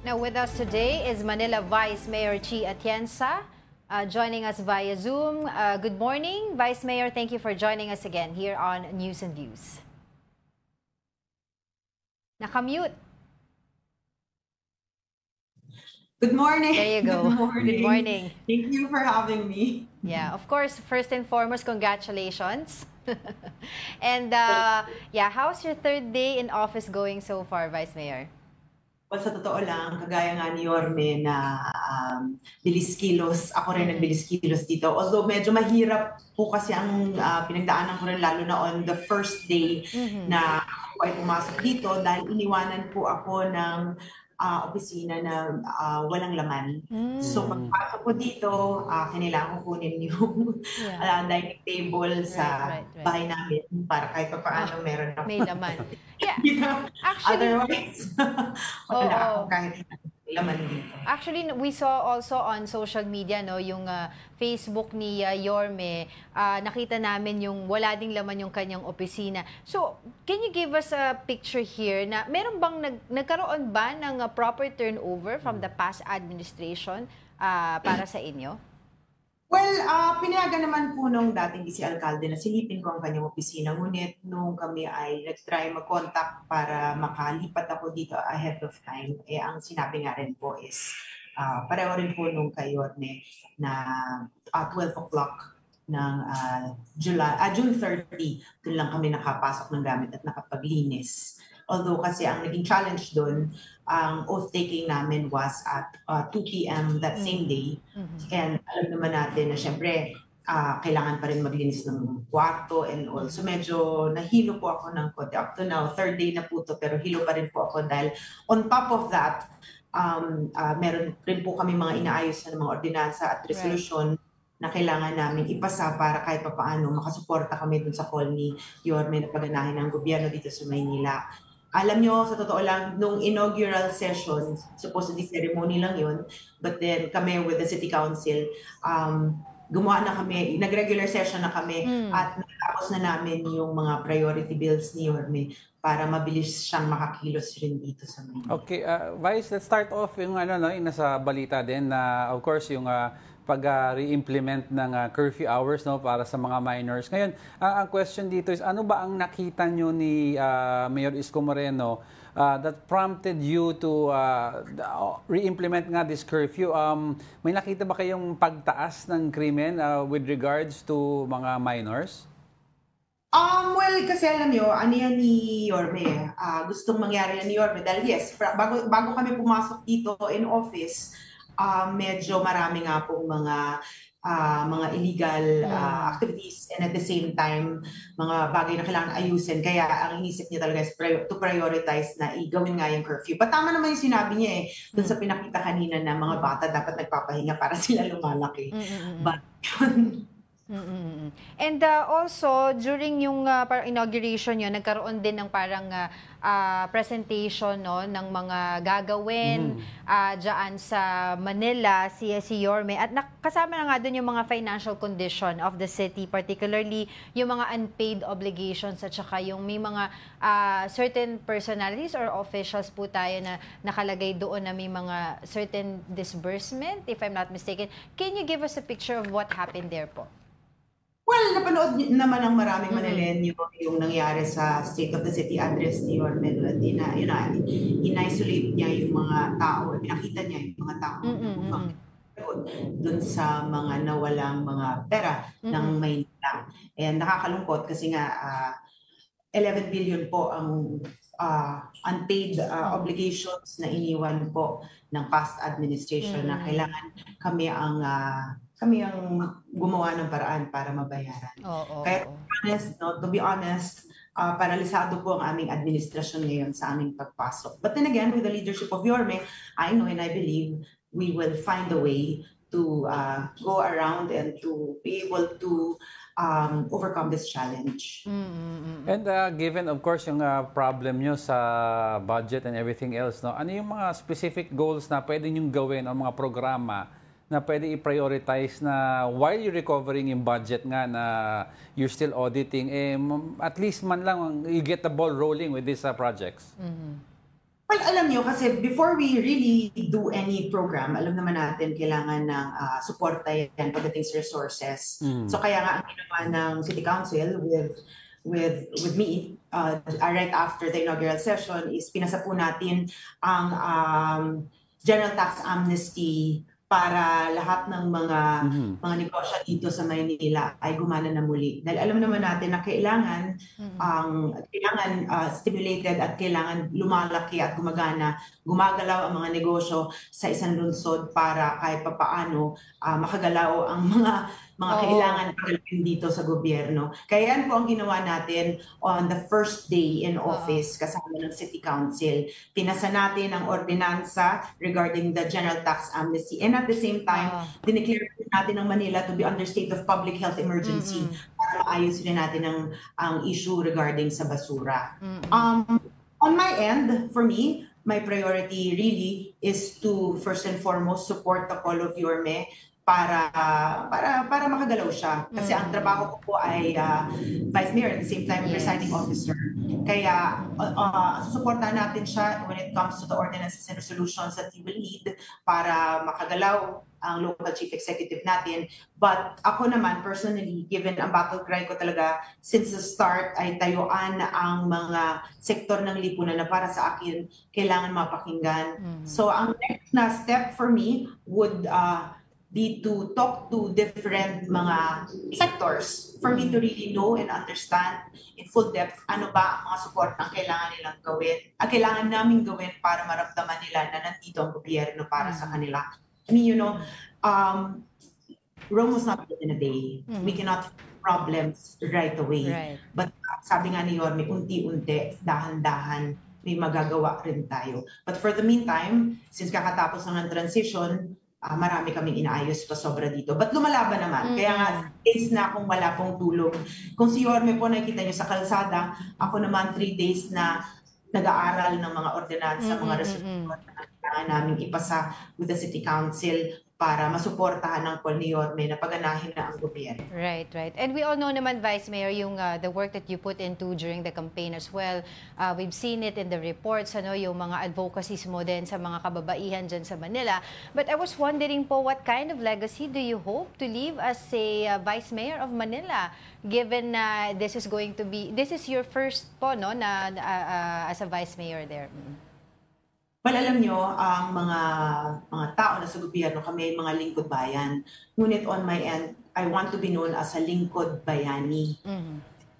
Now with us today is Manila Vice Mayor Chi Atienza, joining us via Zoom. Good morning, Vice Mayor. Thank you for joining us again here on News and Views. Nakamute. Good morning. There you go. Good morning. Good morning. Thank you for having me. Yeah, of course, first and foremost, congratulations. And yeah, how's your third day in office going so far, Vice Mayor? Well, sa totoo lang, kagaya nga ni Yorme na bilis kilos, ako rin nagbilis kilos dito. Although medyo mahirap po kasi ang pinagdaanan ko rin lalo na on the first day na ako ay pumasok dito dahil iniwanan po ako ng opisina na walang laman. So pagpasok ko dito, kailangan ko kunin yung dining table sa bahay namin para kahit pa paano meron ako. May laman. Yeah. Actually, otherwise, wala akong kahit laman dito. Actually, we saw also on social media, no, yung Facebook ni Yorme, nakita namin yung wala ding laman yung kanyang opisina. So, can you give us a picture here na meron bang nagkaroon ba ng proper turnover from the past administration para sa inyo? Well, pinayagan naman po nung dating vice alkalde na silipin ko ang kanyang opisina. Ngunit nung kami ay nag-try mag-contact para makalipat ako dito ahead of time, ang sinabi nga rin po is pareho rin po nung kay Yorme na 12 o'clock ng June 30, doon lang kami nakapasok ng gamit at nakapaglinis. Although kasi ang naging challenge doon, ang oath-taking namin was at 2 p.m. that same day. And alam naman natin na syempre, kailangan pa rin maglinis ng kwarto and all. So medyo nahilo po ako ng konti. Up to now, third day na po to, pero hilo pa rin po ako dahil on top of that, meron rin po kami mga inaayos na mga ordinansa at resolution na kailangan namin ipasa para kahit pa paano makasuporta kami dun sa call ni Yorme na pagganahin ng gobyerno dito sa Maynila. Alam nyo, sa totoo lang, nung inaugural session, supposedly ceremony lang yun, but then kami with the City Council, gumawa na kami, nag-regular session na kami at natapos na namin yung mga priority bills ni Yorme para mabilis siyang makakilos rin dito sa Maynila. Okay, Vice, let's start off yung yung nasa balita din na of course yung pag-re-implement ng curfew hours para sa mga minors. Ngayon, ang question dito is ano ba ang nakita nyo ni Mayor Isko Moreno that prompted you to re-implement nga this curfew? May nakita ba kayong pagtaas ng krimen with regards to mga minors? Well, kasi alam nyo, ano yan ni Yorme, gustong mangyari yan ni Yorme dahil yes, bago kami pumasok dito in office, medyo marami nga pong mga illegal activities and at the same time, mga bagay na kailangan ayusin. Kaya ang inisip niya talaga is to prioritize na igawin nga yung curfew. But tama naman yung sinabi niya dun sa pinakita kanina na mga bata dapat nagpapahinga para sila lumalaki. But And also, during yung inauguration yun, nagkaroon din ng parang presentation ng mga gagawin dyan sa Manila, si Yorme. At kasama na nga dun yung mga financial condition of the city, particularly yung mga unpaid obligations at saka yung may mga certain personalities or officials po tayo na nakalagay doon na may mga certain disbursement, if I'm not mistaken. Can you give us a picture of what happened there po? Well, napanood naman ng maraming Manileño yung nangyari sa State of the City address ni Yorme. In-isolate niya yung mga tao, pinakita niya yung mga tao dun sa mga nawalang mga pera ng Maynila. And nakakalungkot kasi nga 11 billion po ang unpaid obligations na iniwan po ng past administration na kailangan kami ang gumawa ng paraan para mabayaran. Kaya to be honest, paralisado po ang aming administrasyon ngayon sa aming pagpasok. But then again, with the leadership of Yorme, I know and I believe we will find a way to go around and to be able to overcome this challenge. And given of course yung problem nyo sa budget and everything else, ano yung mga specific goals na pwede nyong gawin o mga programa na pwede i-prioritize na while you're recovering yung budget nga na you're still auditing, at least man lang you get the ball rolling with these projects? Well, alam nyo, kasi before we really do any program, alam naman natin kailangan ng suporta yan pagdating sa resources. So kaya nga ang ginawa ng City Council with me right after the inaugural session is pinasa po natin ang general tax amnesty para lahat ng mga negosyo dito sa Maynila ay gumana na muli. Dahil alam naman natin na kailangan stimulated at kailangan lumalaki at gumagalaw ang mga negosyo sa isang lungsod para kahit papaano makagalaw ang mga kailangan pagalawin dito sa gobyerno. Kaya yan po ang ginawa natin on the first day in office kasama ng City Council. Pinasa natin ang ordinansa regarding the general tax amnesty, and at the same time, dineclare natin ang Manila to be under state of public health emergency para maayos rin natin ang issue regarding sa basura. On my end, for me, my priority really is to first and foremost support the call of Yorme para makagalaw siya. Kasi ang trabaho ko po ay Vice Mayor at the same time presiding officer. Kaya susuportahan natin siya when it comes to the ordinances and resolutions that he will need para makagalaw ang local chief executive natin. But ako naman, personally, given ang battle cry ko talaga since the start ay tayuan ang mga sektor ng lipunan na para sa akin kailangan mapakinggan. So ang next na step for me would be to talk to different mga sectors for me to really know and understand in full depth ano ba ang mga support ang kailangan nilang gawin, kailangan namin gawin para maramdaman nila na nandito ang gobyerno para sa kanila. I mean, you know, Rome was not built in a day. We cannot fix problems right away. Right. But sabi nga ni Yorme, unti-unti, dahan-dahan, may magagawa rin tayo. But for the meantime, since kakatapos ng transition, marami kaming inaayos pa sobra dito. But lumalaban naman. Kaya nga, days na akong wala pong tulog. Kung si Yorme po nakikita nyo sa kalsada, ako naman 3 days na nag-aaral ng mga ordinansa, mga resolution na kailangan namin ipasa with the City Council para masuportahan ng call ni Yorme na paganahin na ang gobyerno. Right, right. And we all know naman, Vice Mayor, yung the work that you put into during the campaign as well. We've seen it in the reports, yung mga advocacies mo din sa mga kababaihan dyan sa Manila. But I was wondering po, what kind of legacy do you hope to leave as a Vice Mayor of Manila? Given na this is your first po, no, na as a Vice Mayor there. Well, alam nyo, ang mga tao na sa gobyerno, kami mga lingkod bayan. Ngunit on my end, I want to be known as a lingkod bayani.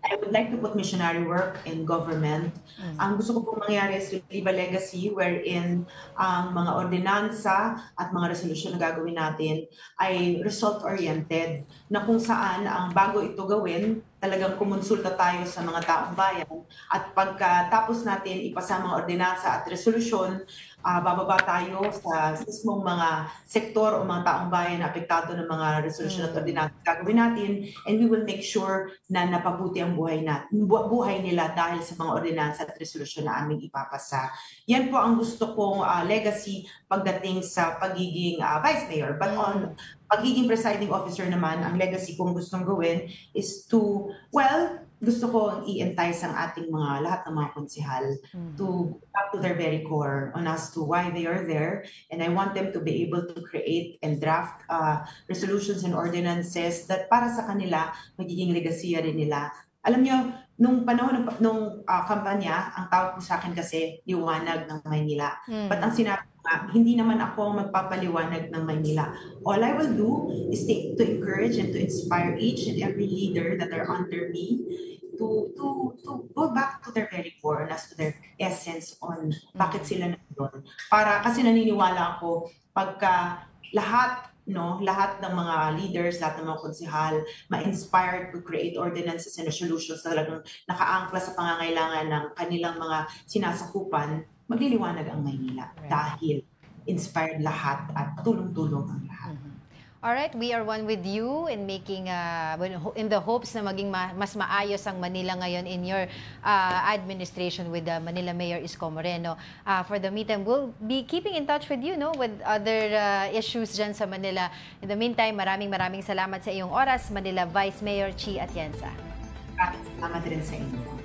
I would like to put missionary work in government. Ang gusto ko pong mangyari is to leave a legacy wherein ang mga ordinansa at mga resolution na gagawin natin ay result-oriented, na kung saan ang bago ito gawin, talagang kumonsulta tayo sa mga taong bayan, at pagkatapos natin ipasa mga ordinansa at resolusyon, bababa tayo sa mismong mga sektor o mga taong bayan na apektado ng mga resolution at ordinansa gagawin natin, and we will make sure na napabuti ang buhay nila dahil sa mga ordinansa at resolusyon na aming ipapasa. Yan po ang gusto kong legacy pagdating sa pagiging Vice Mayor. But on pagiging presiding officer naman, ang legacy kong gustong gawin is to, gusto ko i-entice ang ating lahat ng mga konsehal to back to their very core on as to why they are there. And I want them to be able to create and draft resolutions and ordinances that para sa kanila, magiging legasiya rin nila. Alam nyo, nung panahon ng kampanya, ang tawag po sa akin kasi liwanag ng Maynila. But ang sinabi ko nga, hindi naman ako magpapaliwanag ng Maynila. All I will do is to encourage and to inspire each and every leader that are under me to go back to their very core, as to their essence on bakit sila nandun. Kasi naniniwala ako, pagka lahat ng mga leaders, lahat ng mga konsehal, ma-inspired to create ordinances and resolutions na talagang nakaangkla sa pangangailangan ng kanilang mga sinasakupan, magliliwanag ang Maynila dahil inspired lahat at tulong-tulong ang lahat. Alright, we are one with you in making, in the hopes na maging mas maayos ang Manila ngayon in your administration with Manila Mayor Isko Moreno. For the meantime, we'll be keeping in touch with you, with other issues dyan sa Manila. In the meantime, maraming salamat sa iyong oras, Manila Vice Mayor Chi Atienza. Salamat rin sa inyo.